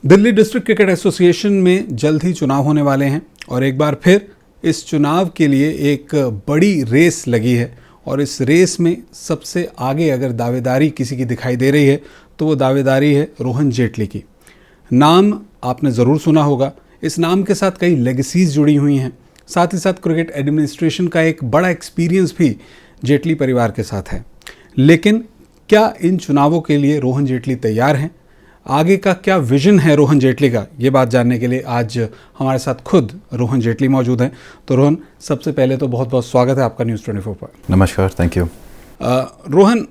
Delhi district cricket association में जल्द ही चुनाव होने वाले हैं और एक बार फिर इस चुनाव के लिए एक बड़ी रेस लगी है और इस रेस में सबसे आगे अगर दावेदारी किसी की दिखाई दे रही है तो वो दावेदारी है रोहन जेटली की। नाम आपने ज़रूर सुना होगा। इस नाम के साथ कई लेगेसीज जुड़ी हुई हैं। साथ ही साथ क्रिकेट एडमिनिस्ट्रेशन का एक बड़ा एक्सपीरियंस भी जेटली परिवार के साथ है। लेकिन क्या इन चुनावों के लिए रोहन जेटली तैयार हैं? आगे का क्या विजन है रोहन जेटली का, ये बात जानने के लिए आज हमारे साथ खुद रोहन जेटली मौजूद हैं। तो रोहन, सबसे पहले तो बहुत बहुत स्वागत है आपका न्यूज़ 24 पर। नमस्कार, थैंक यू। रोहन,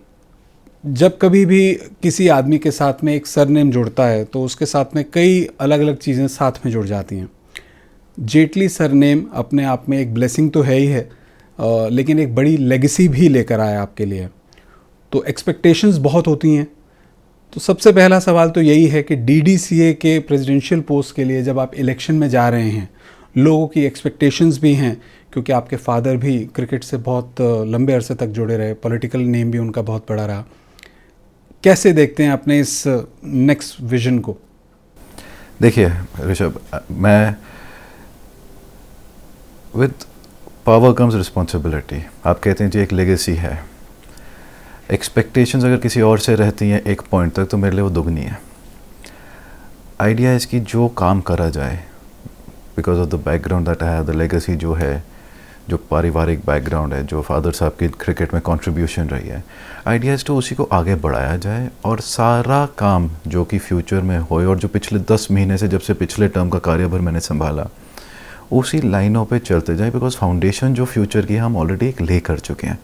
जब कभी भी किसी आदमी के साथ में एक सरनेम जुड़ता है तो उसके साथ में कई अलग अलग चीज़ें साथ में जुड़ जाती हैं। जेटली सरनेम अपने आप में एक ब्लेसिंग तो है ही है, लेकिन एक बड़ी लेगेसी भी लेकर आया आपके लिए। तो एक्सपेक्टेशंस बहुत होती हैं। तो सबसे पहला सवाल तो यही है कि डीडीसीए के प्रेसिडेंशियल पोस्ट के लिए जब आप इलेक्शन में जा रहे हैं, लोगों की एक्सपेक्टेशंस भी हैं, क्योंकि आपके फादर भी क्रिकेट से बहुत लंबे अरसे तक जुड़े रहे, पॉलिटिकल नेम भी उनका बहुत बड़ा रहा। कैसे देखते हैं अपने इस नेक्स्ट विजन को? देखिए ऋषभ, मैं विद पावर कम्स रिस्पॉन्सिबिलिटी। आप कहते हैं जी एक लेगेसी है। एक्सपेक्टेशंस अगर किसी और से रहती हैं एक पॉइंट तक तो मेरे लिए वो दुगनी है। आइडिया है इसकी जो काम करा जाए, because of the background that I have, the legacy जो है, जो पारिवारिक बैकग्राउंड है, जो फादर साहब की क्रिकेट में कंट्रीब्यूशन रही है, आइडिया इज टू उसी को आगे बढ़ाया जाए और सारा काम जो कि फ्यूचर में होए और जो पिछले 10 महीने से, जब से पिछले टर्म का कार्यभार मैंने संभाला, उसी लाइनों पे चलते जाए। बिकॉज फाउंडेशन जो फ्यूचर की हम ऑलरेडी एक ले कर चुके हैं,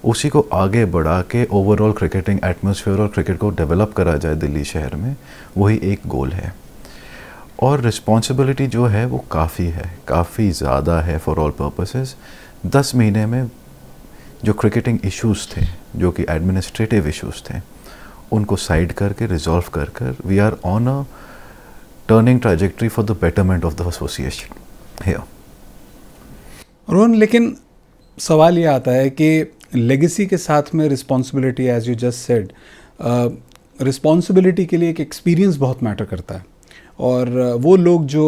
उसी को आगे बढ़ा के ओवरऑल क्रिकेटिंग एटमॉस्फेयर और क्रिकेट को डेवलप करा जाए दिल्ली शहर में, वही एक गोल है। और रिस्पॉन्सिबिलिटी जो है वो काफ़ी है, काफ़ी ज़्यादा है फॉर ऑल पर्पसेस। 10 महीने में जो क्रिकेटिंग इश्यूज़ थे, जो कि एडमिनिस्ट्रेटिव इश्यूज़ थे, उनको साइड करके रिजॉल्व कर we are on a turning trajectory for the betterment of the association here. Rohan, लेकिन सवाल ये आता है कि लेगेसी के साथ में responsibility, as you just said, responsibility के लिए एक एक्सपीरियंस बहुत मैटर करता है। और वो लोग जो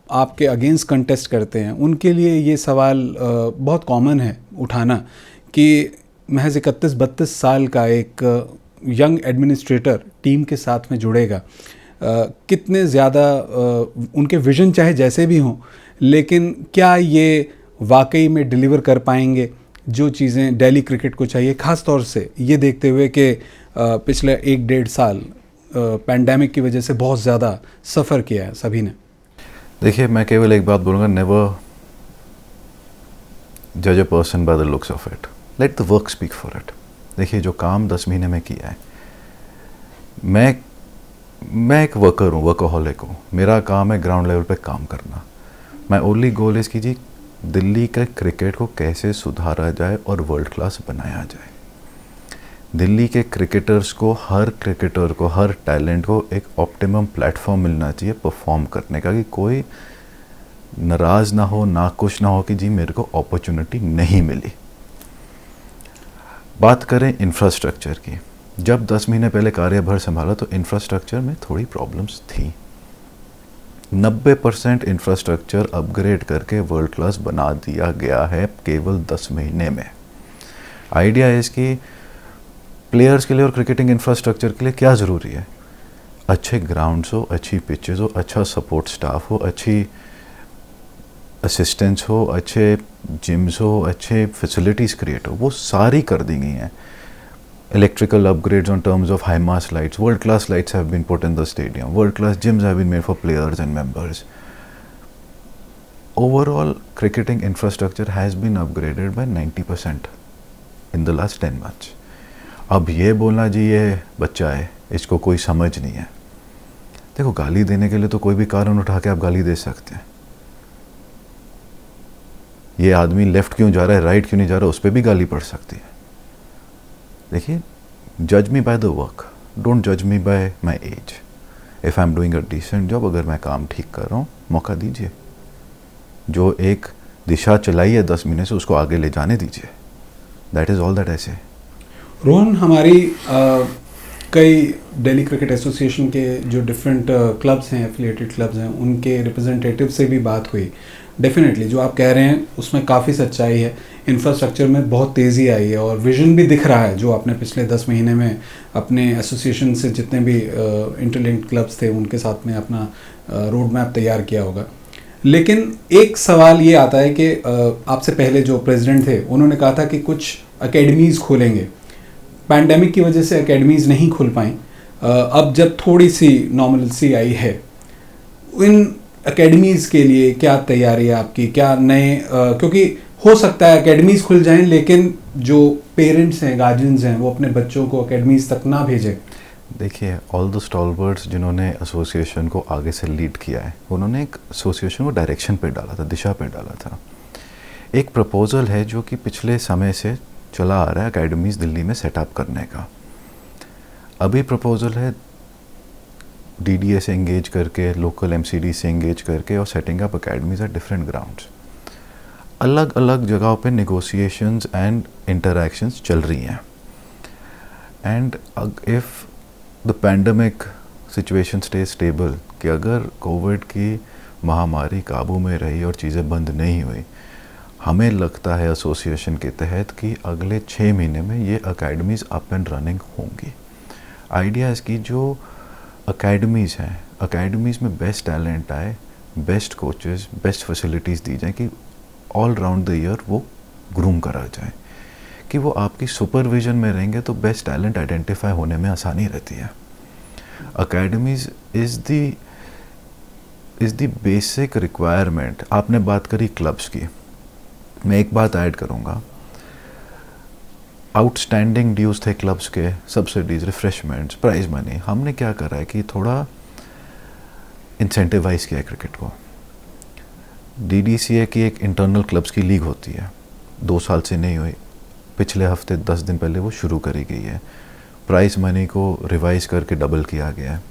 आपके अगेंस्ट कंटेस्ट करते हैं, उनके लिए ये सवाल बहुत कॉमन है उठाना कि महज 31-32 साल का एक यंग एडमिनिस्ट्रेटर टीम के साथ में जुड़ेगा। कितने ज़्यादा उनके विजन चाहे जैसे भी हों, लेकिन क्या ये वाकई में डिलीवर कर पाएंगे जो चीज़ें दिल्ली क्रिकेट को चाहिए, ख़ास तौर से ये देखते हुए कि पिछले 1-1.5 साल पैंडेमिक की वजह से बहुत ज़्यादा सफ़र किया है सभी ने। देखिए, मैं केवल एक बात बोलूँगा, नेवर जज a person by the looks of it, let the work speak for it. देखिए, जो काम 10 महीने में किया है, मैं एक वर्कर हूँ, वर्कaholic हूँ। मेरा काम है ग्राउंड लेवल पे काम करना। माई ओनली गोल इज़ कीजिए दिल्ली के क्रिकेट को कैसे सुधारा जाए और वर्ल्ड क्लास बनाया जाए। दिल्ली के क्रिकेटर्स को, हर क्रिकेटर को, हर टैलेंट को एक ऑप्टिमम प्लेटफॉर्म मिलना चाहिए परफॉर्म करने का, कि कोई नाराज़ ना हो, ना कुछ ना हो कि जी मेरे को अपॉर्चुनिटी नहीं मिली। बात करें इंफ्रास्ट्रक्चर की, जब 10 महीने पहले कार्यभार संभाला तो इंफ्रास्ट्रक्चर में थोड़ी प्रॉब्लम्स थी। 90% इंफ्रास्ट्रक्चर अपग्रेड करके वर्ल्ड क्लास बना दिया गया है केवल 10 महीने में। आइडिया है इसकी प्लेयर्स के लिए और क्रिकेटिंग इंफ्रास्ट्रक्चर के लिए क्या ज़रूरी है? अच्छे ग्राउंड्स हो, अच्छी पिचेस हो, अच्छा सपोर्ट स्टाफ हो, अच्छी असिस्टेंस हो, अच्छे जिम्स हो, अच्छे फैसिलिटीज़ क्रिएट हो, वो सारी कर दी गई हैं। Electrical upgrades on terms of high mass lights, world class lights have been put in the stadium, world class gyms have been made for players and members. Overall cricketing infrastructure has been upgraded by 90% in the last 10 months. अब ये बोलना जी ये बच्चा है, इसको कोई समझ नहीं है। देखो, गाली देने के लिए तो कोई भी कारण उठा के आप गाली दे सकते हैं। ये आदमी लेफ्ट क्यों जा रहा है, राइट क्यों नहीं जा रहा, उस पर भी गाली पड़ सकती है। देखिए, जज मी बाय द वर्क, डोंट जज मी bye my age. If I am doing a decent job, अगर मैं काम ठीक कर रहा हूँ, मौका दीजिए। जो एक दिशा चलाई है 10 महीने से, उसको आगे ले जाने दीजिए। That is all that I से। रोहन, हमारी कई दिल्ली क्रिकेट एसोसिएशन के जो डिफरेंट क्लब्स हैं, एफिलिएटेड क्लब्स हैं, उनके रिप्रेजेंटेटिव से भी बात हुई। डेफिनेटली जो आप कह रहे हैं उसमें काफ़ी सच्चाई है। इंफ्रास्ट्रक्चर में बहुत तेज़ी आई है और विजन भी दिख रहा है, जो आपने पिछले 10 महीने में अपने एसोसिएशन से जितने भी इंटरलिंक्ड क्लब्स थे उनके साथ में अपना रोड मैप तैयार किया होगा। लेकिन एक सवाल ये आता है कि आपसे पहले जो प्रेसिडेंट थे उन्होंने कहा था कि कुछ एकेडमीज़ खोलेंगे। पैंडेमिक की वजह से एकेडमीज़ नहीं खुल पाई। अब जब थोड़ी सी नॉर्मलसी आई है, इन एकेडमीज़ के लिए क्या तैयारी है आपकी? क्या नए क्योंकि हो सकता है एकेडमीज़ खुल जाएं लेकिन जो पेरेंट्स हैं, गार्जियंस हैं, वो अपने बच्चों को एकेडमीज़ तक ना भेजें। देखिए, ऑल द स्टॉलवर्ड्स जिन्होंने एसोसिएशन को आगे से लीड किया है, उन्होंने एक एसोसिएशन को डायरेक्शन पे डाला था, दिशा पे डाला था। एक प्रपोज़ल है जो कि पिछले समय से चला आ रहा है एकेडमीज़ दिल्ली में सेटअप करने का। अभी प्रपोज़ल है डीडीए से एंगेज करके, लोकल एमसीडी से एंगेज करके और setting up academies at different grounds. अलग अलग जगहों पे नेगोशिएशंस एंड इंटरैक्शंस चल रही हैं। And if the pandemic situation stay stable, कि अगर कोविड की महामारी काबू में रही और चीज़ें बंद नहीं हुई, हमें लगता है एसोसिएशन के तहत कि अगले 6 महीने में ये अकेडमीज़ अप एंड रनिंग होंगी। आइडिया इसकी जो अकेडमीज़ हैं, अकेडमीज़ में बेस्ट टैलेंट आए, बेस्ट कोचेस, बेस्ट फैसिलिटीज़ दी जाएँ कि ऑल राउंड द ईयर वो ग्रूम करा जाए, कि वो आपकी सुपरविजन में रहेंगे तो बेस्ट टैलेंट आइडेंटिफाई होने में आसानी रहती है। Academies is the basic requirement. आपने बात करी क्लब्स की, मैं एक बात ऐड करूँगा। आउटस्टैंडिंग ड्यूज़ थे क्लब्स के, सब्सिडीज़, रिफ्रेशमेंट्स, प्राइज मनी, हमने क्या करा है कि थोड़ा इंसेंटिवाइज किया है क्रिकेट को। डीडीसीए की एक इंटरनल क्लब्स की लीग होती है, 2 साल से नहीं हुई, पिछले हफ्ते 10 दिन पहले वो शुरू करी गई है। प्राइज मनी को रिवाइज करके डबल किया गया है।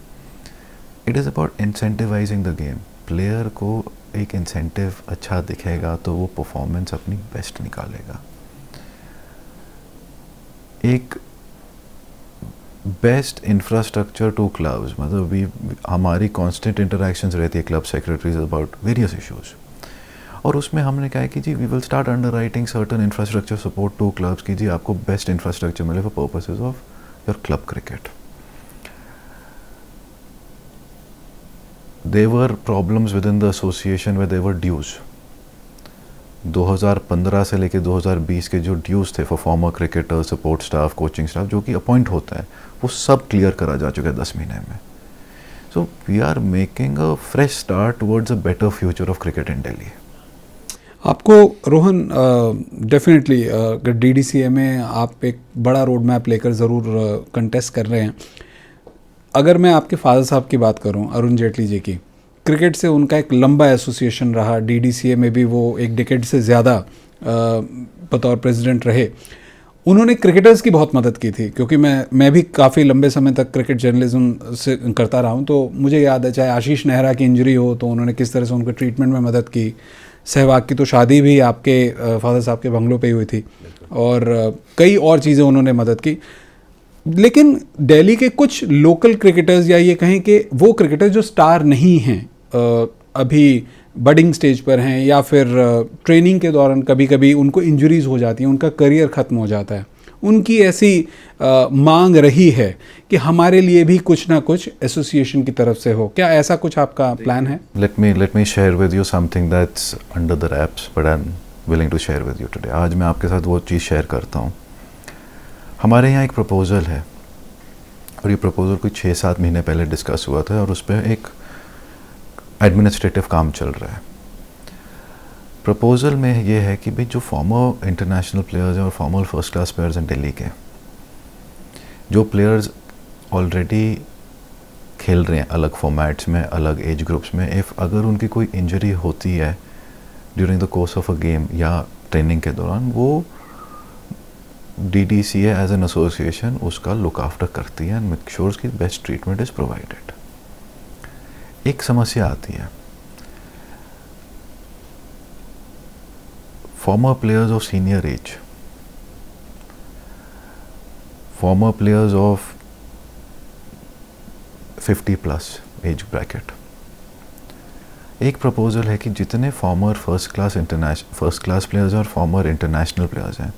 It is about incentivising the game. Player को एक इंसेंटिव अच्छा दिखेगा तो वो परफॉर्मेंस अपनी बेस्ट निकालेगा। एक बेस्ट इंफ्रास्ट्रक्चर टू क्लब्स, मतलब हमारी कांस्टेंट इंटरेक्शंस रहती है club secretaries about various issues, और उसमें हमने कहा है कि जी we will start underwriting certain infrastructure support to clubs की जी आपको बेस्ट इंफ्रास्ट्रक्चर मिले for purposes of your club cricket. There were problems within the association where there were dues. 2015 से लेके 2020 के जो ड्यूज़ थे for farmer cricketer, support staff, coaching staff जो कि अपॉइंट होता है, वो सब क्लियर करा जा चुका है 10 महीने में। So we are making a fresh start towards a better future of cricket in Delhi. आपको रोहन डेफिनेटली अगर डीडीसीए में आप एक बड़ा रोड मैप लेकर ज़रूर कंटेस्ट कर रहे हैं। अगर मैं आपके फादर साहब की बात करूं, अरुण जेटली जी की, क्रिकेट से उनका एक लंबा एसोसिएशन रहा, डीडीसीए में भी वो एक डिकेड से ज़्यादा बतौर प्रेसिडेंट रहे। उन्होंने क्रिकेटर्स की बहुत मदद की थी, क्योंकि मैं भी काफ़ी लंबे समय तक क्रिकेट जर्नलिज्म से करता रहा हूं, तो मुझे याद है चाहे आशीष नेहरा की इंजरी हो तो उन्होंने किस तरह से उनके ट्रीटमेंट में मदद की। सहवाग की तो शादी भी आपके फादर साहब के बंगलों पे ही हुई थी, और कई और चीज़ें उन्होंने मदद की। लेकिन दिल्ली के कुछ लोकल क्रिकेटर्स, या ये कहें कि वो क्रिकेटर्स जो स्टार नहीं हैं, अभी बडिंग स्टेज पर हैं, या फिर ट्रेनिंग के दौरान कभी कभी उनको इंजरीज हो जाती हैं, उनका करियर ख़त्म हो जाता है, उनकी ऐसी मांग रही है कि हमारे लिए भी कुछ ना कुछ एसोसिएशन की तरफ से हो। क्या ऐसा कुछ आपका प्लान है? Let me share with you something that's under the wraps but I am willing to share with you today. आज मैं आपके साथ वो चीज़ शेयर करता हूँ। हमारे यहाँ एक प्रपोज़ल है, और ये प्रपोज़ल कुछ 6-7 महीने पहले डिस्कस हुआ था, और उस पर एक एडमिनिस्ट्रेटिव काम चल रहा है। प्रपोज़ल में ये है कि भाई जो फॉर्मर इंटरनेशनल प्लेयर्स हैं और फॉर्मर फर्स्ट क्लास प्लेयर्स हैं दिल्ली के, जो प्लेयर्स ऑलरेडी खेल रहे हैं अलग फॉर्मेट्स में, अलग एज ग्रुप्स में, अगर उनकी कोई इंजरी होती है during the course of a game या ट्रेनिंग के दौरान, वो DDCA एज एन एसोसिएशन उसका लुक आफ्टर करती है एंड मेक श्योर कि बेस्ट ट्रीटमेंट इज प्रोवाइडेड। एक समस्या आती है, former players of senior age, former players of 50+ age bracket. एक प्रपोजल है कि जितने फॉर्मर फर्स्ट क्लास प्लेयर्स और फॉर्मर इंटरनेशनल प्लेयर्स हैं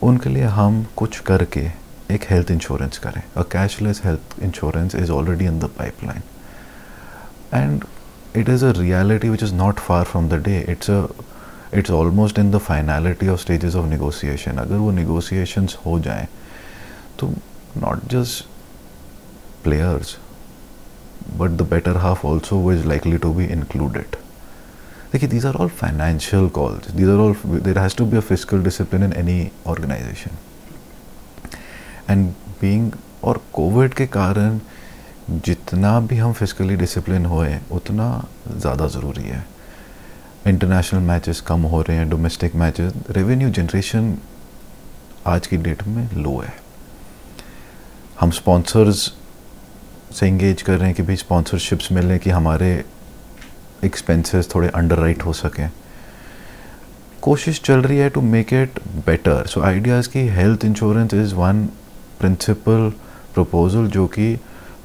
उनके लिए हम कुछ करके एक हेल्थ इंश्योरेंस करें। अ cashless health insurance is already in the pipeline and it is a reality which is not far from the day. It's almost in the finality of stages of negotiation. अगर वो negotiations हो जाएं तो not just players but the better half also is likely to be included. देखिए, these are all financial calls. There has to be a fiscal discipline in any organization. And और Covid के कारण जितना भी हम फिजिकली डिसिप्लिन होए उतना ज़्यादा ज़रूरी है। इंटरनेशनल मैचेस कम हो रहे हैं, डोमेस्टिक मैचेस, रेवेन्यू जनरेशन आज की डेट में लो है। हम स्पॉन्सर्स से इंगेज कर रहे हैं कि भाई स्पॉन्सरशिप्स मिलें कि हमारे एक्सपेंसेस थोड़े अंडरराइट हो सकें। कोशिश चल रही है to make it better. So ideas की health insurance is one principal proposal जो कि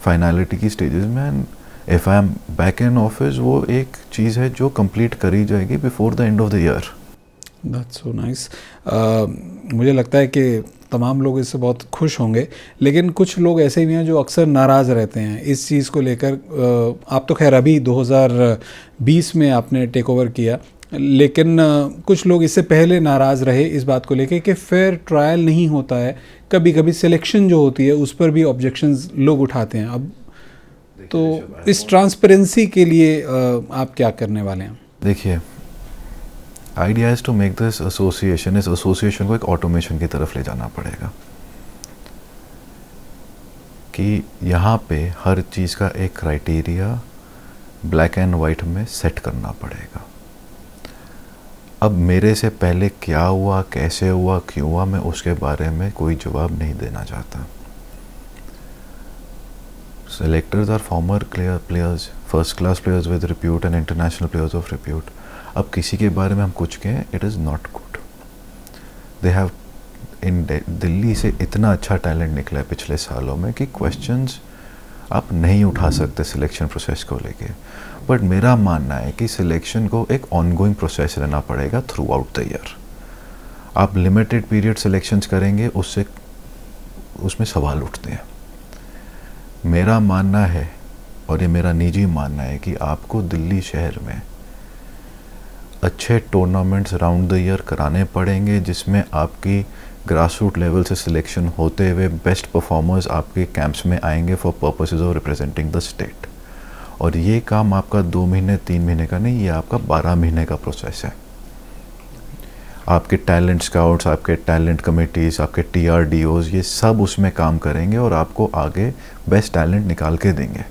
फाइनलिटी की स्टेजेस में, and if I am back in office वो एक चीज़ है जो कंप्लीट करी जाएगी before the end of the year. That's so nice. मुझे लगता है कि तमाम लोग इससे बहुत खुश होंगे, लेकिन कुछ लोग ऐसे भी हैं जो अक्सर नाराज़ रहते हैं इस चीज़ को लेकर। आप तो खैर अभी 2020 में आपने टेक ओवर किया, लेकिन कुछ लोग इससे पहले नाराज़ रहे इस बात को लेकर कि फेयर ट्रायल नहीं होता है। कभी कभी सिलेक्शन जो होती है उस पर भी ऑब्जेक्शंस लोग उठाते हैं। अब तो इस ट्रांसपेरेंसी के लिए आप क्या करने वाले हैं? देखिए, idea is to make this association, इस एसोसिएशन को एक ऑटोमेशन की तरफ ले जाना पड़ेगा कि यहाँ पे हर चीज़ का एक क्राइटेरिया ब्लैक एंड वाइट में सेट करना पड़ेगा। अब मेरे से पहले क्या हुआ, कैसे हुआ, क्यों हुआ, मैं उसके बारे में कोई जवाब नहीं देना चाहता। Selectors are former players, first class players with repute and international players of repute. अब किसी के बारे में हम कुछ कहें, it is not good. They have Delhi से इतना अच्छा टैलेंट निकला है पिछले सालों में कि क्वेश्चंस आप नहीं उठा सकते सिलेक्शन प्रोसेस को लेके। बट मेरा मानना है कि सिलेक्शन को एक ऑनगोइंग प्रोसेस रहना पड़ेगा थ्रू आउट द ईयर। आप लिमिटेड पीरियड सिलेक्शंस करेंगे उसमें सवाल उठते हैं। मेरा मानना है, और ये मेरा निजी मानना है, कि आपको दिल्ली शहर में अच्छे टूर्नामेंट्स राउंड द ईयर कराने पड़ेंगे जिसमें आपकी ग्रास रूट लेवल से सिलेक्शन होते हुए बेस्ट परफॉर्मर्स आपके कैंप्स में आएंगे for purposes of representing the state. और ये काम आपका 2 महीने 3 महीने का नहीं, ये आपका 12 महीने का प्रोसेस है। आपके टैलेंट स्काउट्स, आपके टैलेंट कमेटीज़, आपके TRDOs, ये सब उसमें काम करेंगे और आपको आगे बेस्ट टैलेंट निकाल के देंगे।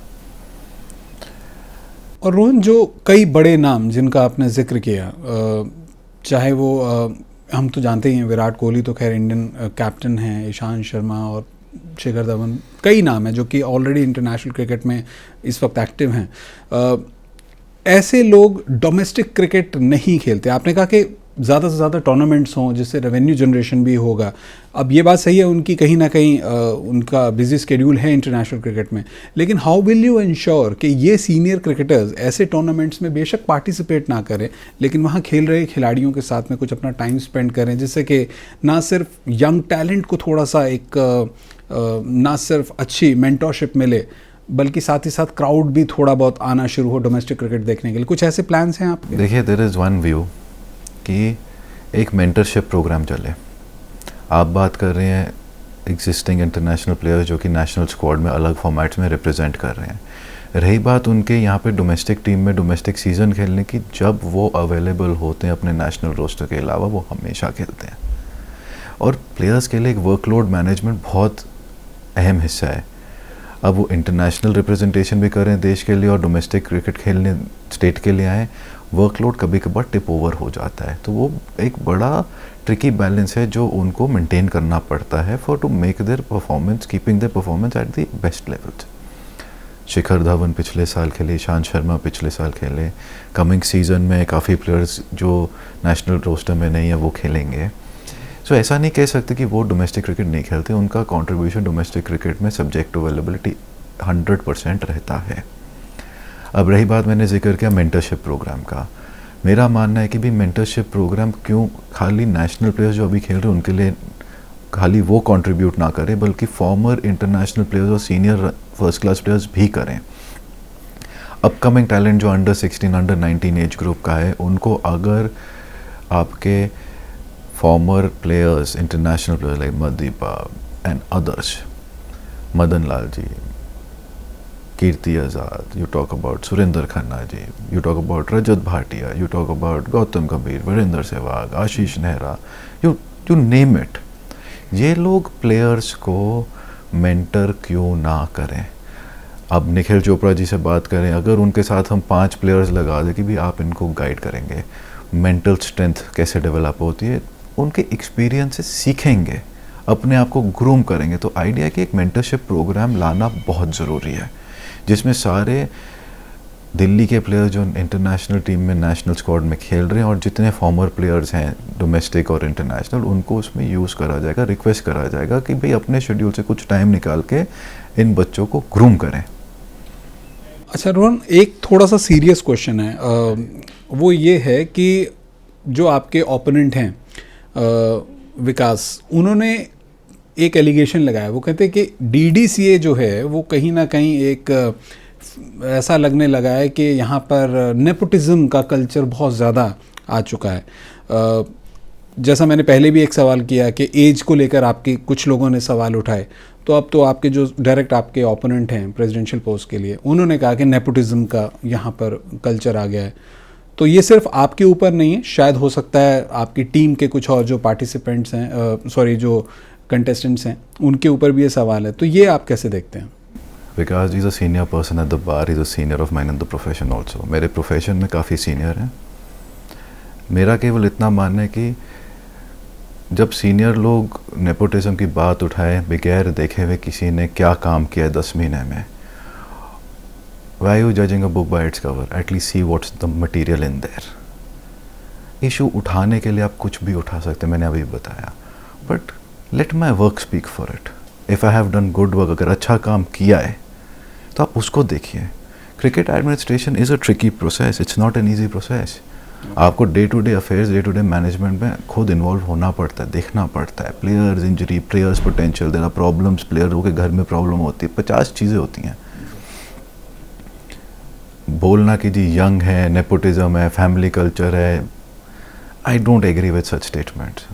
और रोहन, जो कई बड़े नाम जिनका आपने जिक्र किया, चाहे वो हम तो जानते ही हैं विराट कोहली तो खैर इंडियन कैप्टन हैं, ईशांत शर्मा और शिखर धवन, कई नाम हैं जो कि ऑलरेडी इंटरनेशनल क्रिकेट में इस वक्त एक्टिव हैं। ऐसे लोग डोमेस्टिक क्रिकेट नहीं खेलते। आपने कहा कि ज़्यादा से ज़्यादा टूर्नामेंट्स हों जिससे रेवेन्यू जनरेशन भी होगा। अब ये बात सही है, उनकी कहीं ना कहीं उनका बिजी स्केड्यूल है इंटरनेशनल क्रिकेट में, लेकिन हाउ विल यू इंश्योर कि ये सीनियर क्रिकेटर्स ऐसे टूर्नामेंट्स में बेशक पार्टिसिपेट ना करें, लेकिन वहाँ खेल रहे खिलाड़ियों के साथ में कुछ अपना टाइम स्पेंड करें, जिससे कि ना सिर्फ यंग टैलेंट को थोड़ा सा एक ना सिर्फ अच्छी मेंटरशिप मिले, बल्कि साथ ही साथ क्राउड भी थोड़ा बहुत आना शुरू हो डोमेस्टिक क्रिकेट देखने के लिए? कुछ ऐसे प्लान्स हैं आपके? देखिए, देयर इज़ वन व्यू कि एक मेंटरशिप प्रोग्राम चले। आप बात कर रहे हैं एग्जिस्टिंग इंटरनेशनल प्लेयर्स जो कि नेशनल स्क्वाड में अलग फॉर्मेट्स में रिप्रेजेंट कर रहे हैं। रही बात उनके यहाँ पे डोमेस्टिक टीम में डोमेस्टिक सीज़न खेलने की, जब वो अवेलेबल होते हैं अपने नेशनल रोस्टर के अलावा वो हमेशा खेलते हैं। और प्लेयर्स के लिए एक वर्कलोड मैनेजमेंट बहुत अहम हिस्सा है। अब वो इंटरनेशनल रिप्रेजेंटेशन भी करें देश के लिए और डोमेस्टिक क्रिकेट खेलने स्टेट के लिए आएँ, वर्कलोड कभी कभार टिप ओवर हो जाता है। तो वो एक बड़ा ट्रिकी बैलेंस है जो उनको मेंटेन करना पड़ता है for to make their performance, keeping their performance at the best levels. Shikhar Dhawan पिछले साल खेले, ईशांत शर्मा पिछले साल खेले, कमिंग सीज़न में काफ़ी प्लेयर्स जो नेशनल रोस्टर में नहीं है वो खेलेंगे। सो ऐसा नहीं कह सकते कि वो डोमेस्टिक क्रिकेट नहीं खेलते, उनका कंट्रीब्यूशन डोमेस्टिक क्रिकेट में सब्जेक्ट टू अवेलेबिलिटी 100% रहता है। अब रही बात, मैंने जिक्र किया मेंटरशिप प्रोग्राम का, मेरा मानना है कि भी मेंटरशिप प्रोग्राम क्यों खाली नेशनल प्लेयर्स जो अभी खेल रहे हैं उनके लिए खाली वो कंट्रीब्यूट ना करें, बल्कि फॉर्मर इंटरनेशनल प्लेयर्स और सीनियर फर्स्ट क्लास प्लेयर्स भी करें। अपकमिंग टैलेंट जो अंडर 16 अंडर 19 एज ग्रुप का है, उनको अगर आपके former players international players like मदीपा and others, Madan Lal ji, Kirti Azad, you talk about Surendra Khanna ji, you talk about Rajat Bhatia, you talk about Gautam Gambhir, Virender Sehwag, Ashish Nehra, you name it, ये लोग प्लेयर्स को मेंटर क्यों ना करें। अब निखिल चोपड़ा जी से बात करें, अगर उनके साथ हम 5 प्लेयर्स लगा दें कि भी आप इनको गाइड करेंगे, मेंटल स्ट्रेंथ कैसे डेवलप होती है, उनके एक्सपीरियंस से सीखेंगे, अपने आप को ग्रूम करेंगे। तो आइडिया है कि एक मेंटरशिप प्रोग्राम लाना बहुत ज़रूरी है, जिसमें सारे दिल्ली के प्लेयर्स जो इंटरनेशनल टीम में नेशनल स्क्वाड में खेल रहे हैं और जितने फॉर्मर प्लेयर्स हैं डोमेस्टिक और इंटरनेशनल, उनको उसमें यूज़ करा जाएगा, रिक्वेस्ट करा जाएगा कि भाई अपने शेड्यूल से कुछ टाइम निकाल के इन बच्चों को ग्रूम करें। अच्छा रोहन, एक थोड़ा सा सीरियस क्वेश्चन है, वो ये है कि जो आपके ओपोनेंट हैं विकास, उन्होंने एक एलिगेशन लगाया, वो कहते हैं कि DDCA जो है वो कहीं ना कहीं एक ऐसा लगने लगा है कि यहाँ पर नेपोटिज्म का कल्चर बहुत ज़्यादा आ चुका है। जैसा मैंने पहले भी एक सवाल किया कि एज को लेकर आपके कुछ लोगों ने सवाल उठाए, तो अब तो आपके जो डायरेक्ट आपके ओपोनेंट हैं प्रेसिडेंशियल पोस्ट के लिए, उन्होंने कहा कि नेपोटिज्म का यहाँ पर कल्चर आ गया है। तो ये सिर्फ आपके ऊपर नहीं है, शायद हो सकता है आपकी टीम के कुछ और जो पार्टिसिपेंट्स हैं, जो कंटेस्टेंट्स हैं, उनके ऊपर भी ये सवाल है। तो ये आप कैसे देखते हैं? Because is a senior person at the bar, is a senior of mine in the profession also. मेरे प्रोफेशन में काफ़ी सीनियर हैं। मेरा केवल इतना मानना है कि जब सीनियर लोग नेपोटिज्म की बात उठाए बगैर देखे हुए किसी ने क्या काम किया 10 महीने में, why you judging a book by its cover, at least see what's the material in their. Issue उठाने के लिए आप कुछ भी उठा सकते हैं, मैंने अभी बताया, but let my work speak for it. If I have done good work, अगर अच्छा काम किया है तो आप उसको देखिए। Cricket administration is a tricky process, it's not an easy process. आपको day to day affairs, day to day management में खुद इन्वॉल्व होना पड़ता है, देखना पड़ता है। Players injury, players potential, there are problems, प्लेयरों के घर में प्रॉब्लम होती है, 50 चीज़ें होती हैं। बोलना कि जी यंग है, नेपोटिज्म है, फैमिली कल्चर है, I don't agree with such statements.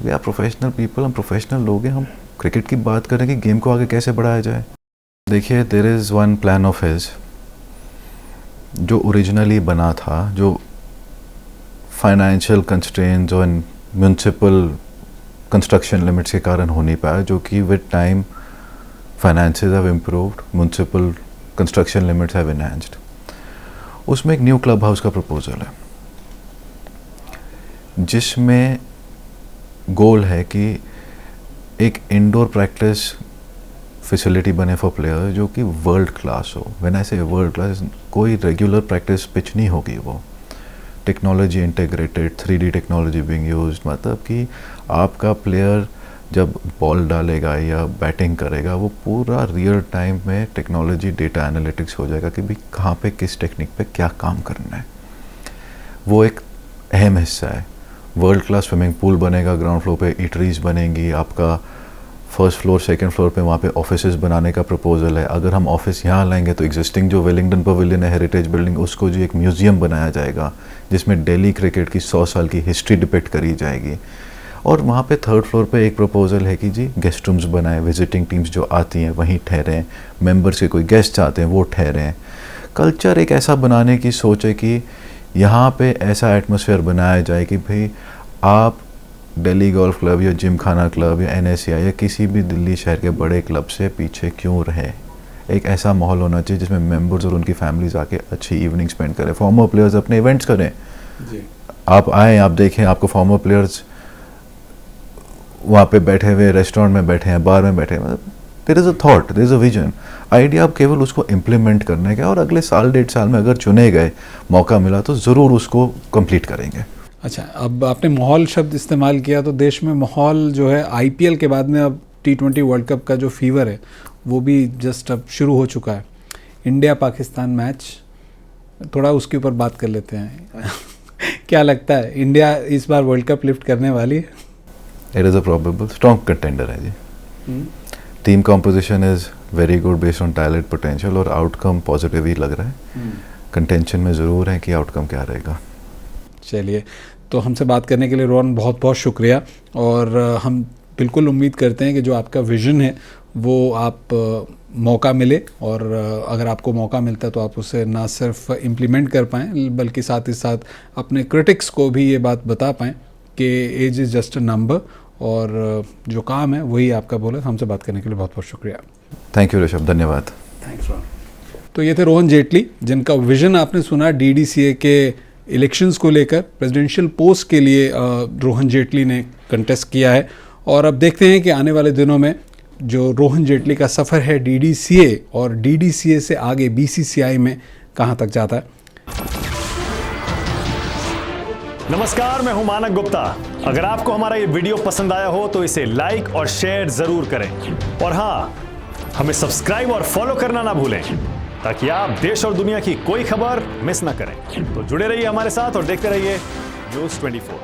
We are professional people, हम प्रोफेशनल लोग हैं। हम क्रिकेट की बात करें कि गेम को आगे कैसे बढ़ाया जाए। देखिए, there is one plan of his जो ओरिजिनली बना था, जो फाइनेंशियल कंस्ट्रेंट्स और म्यूनसिपल कंस्ट्रक्शन लिमिट्स के कारण हो नहीं पाया, जो कि with time finances have improved, municipal construction limits have enhanced. उसमें एक न्यू क्लब हाउस का प्रपोजल है, जिसमें गोल है कि एक इंडोर प्रैक्टिस फैसिलिटी बने फॉर प्लेयर जो कि वर्ल्ड क्लास हो। When I say world class, कोई रेगुलर प्रैक्टिस पिच नहीं होगी, वो technology integrated, 3D technology being used, मतलब कि आपका प्लेयर जब बॉल डालेगा या बैटिंग करेगा, वो पूरा रियल टाइम में टेक्नोलॉजी डेटा एनालिटिक्स हो जाएगा कि भाई कहाँ पे किस टेक्निक पे क्या काम करना है। वो एक अहम हिस्सा है। वर्ल्ड क्लास स्विमिंग पूल बनेगा, ग्राउंड फ्लोर पे ईटरीज बनेंगी, आपका फर्स्ट फ्लोर सेकंड फ्लोर पे वहाँ पे ऑफिसेज बनाने का प्रपोजल है। अगर हम ऑफिस यहाँ लाएंगे तो एग्जिस्टिंग जो वेलिंगटन पवेलियन है, हेरिटेज बिल्डिंग, उसको जो एक म्यूज़ियम बनाया जाएगा जिसमें दिल्ली क्रिकेट की 100 साल की हिस्ट्री डिपिक्ट करी जाएगी। और वहाँ पे थर्ड फ्लोर पे एक प्रपोजल है कि जी गेस्ट रूम्स बनाए, विजिटिंग टीम्स जो आती हैं वहीं ठहरें, मेंबर्स के कोई गेस्ट आते हैं वो ठहरें। कल्चर एक ऐसा बनाने की सोच है कि यहाँ पे ऐसा एटमॉस्फेयर बनाया जाए कि भाई आप दिल्ली गोल्फ क्लब या जिम खाना क्लब या NSCI या किसी भी दिल्ली शहर के बड़े क्लब से पीछे क्यों रहे। एक ऐसा माहौल होना चाहिए जिसमें मेंबर्स और उनकी फैमिलीज आके अच्छी इवनिंग स्पेंड करें, फॉर्मर प्लेयर्स अपने इवेंट्स करें जी। आप आएँ, आप देखें, आपको फॉर्मर प्लेयर्स वहाँ पे बैठे हुए रेस्टोरेंट में बैठे हैं, बार में बैठे हैं, there is a thought, there is a vision. Idea आप केवल उसको इम्प्लीमेंट करने का, और अगले साल 1.5 साल में अगर चुने गए, मौका मिला तो ज़रूर उसको कंप्लीट करेंगे। अच्छा, अब आपने माहौल शब्द इस्तेमाल किया, तो देश में माहौल जो है IPL के बाद में अब T20 वर्ल्ड कप का जो फीवर है वो भी जस्ट अब शुरू हो चुका है। इंडिया पाकिस्तान मैच, थोड़ा उसके ऊपर बात कर लेते हैं। क्या लगता है, इंडिया इस बार वर्ल्ड कप लिफ्ट करने वाली है? It is a probable strong contender है जी। Team composition is very good based on talent potential, और आउटकम पॉजिटिव ही लग रहा है। कंटेंशन में ज़रूर है कि आउटकम क्या रहेगा। चलिए, तो हमसे बात करने के लिए रोहन बहुत बहुत शुक्रिया, और हम बिल्कुल उम्मीद करते हैं कि जो आपका विज़न है वो आप मौका मिले, और अगर आपको मौका मिलता है तो आप उसे ना सिर्फ इम्प्लीमेंट कर पाएँ बल्कि साथ ही साथ अपने क्रिटिक्स को भी ये बात बता पाएँ कि age is just a number, और जो काम है वही आपका बोला। हमसे बात करने के लिए बहुत बहुत शुक्रिया। थैंक यू ऋषभ, धन्यवाद। थैंक्स रोहन। तो ये थे रोहन जेटली, जिनका विज़न आपने सुना DDCA के इलेक्शंस को लेकर। प्रेसिडेंशियल पोस्ट के लिए रोहन जेटली ने कंटेस्ट किया है, और अब देखते हैं कि आने वाले दिनों में जो रोहन जेटली का सफ़र है DDCA और DDCA से आगे BCCI में कहाँ तक जाता है। नमस्कार, मैं हूं मानक गुप्ता। अगर आपको हमारा ये वीडियो पसंद आया हो तो इसे लाइक और शेयर जरूर करें, और हाँ, हमें सब्सक्राइब और फॉलो करना ना भूलें ताकि आप देश और दुनिया की कोई खबर मिस ना करें। तो जुड़े रहिए हमारे साथ और देखते रहिए News 24।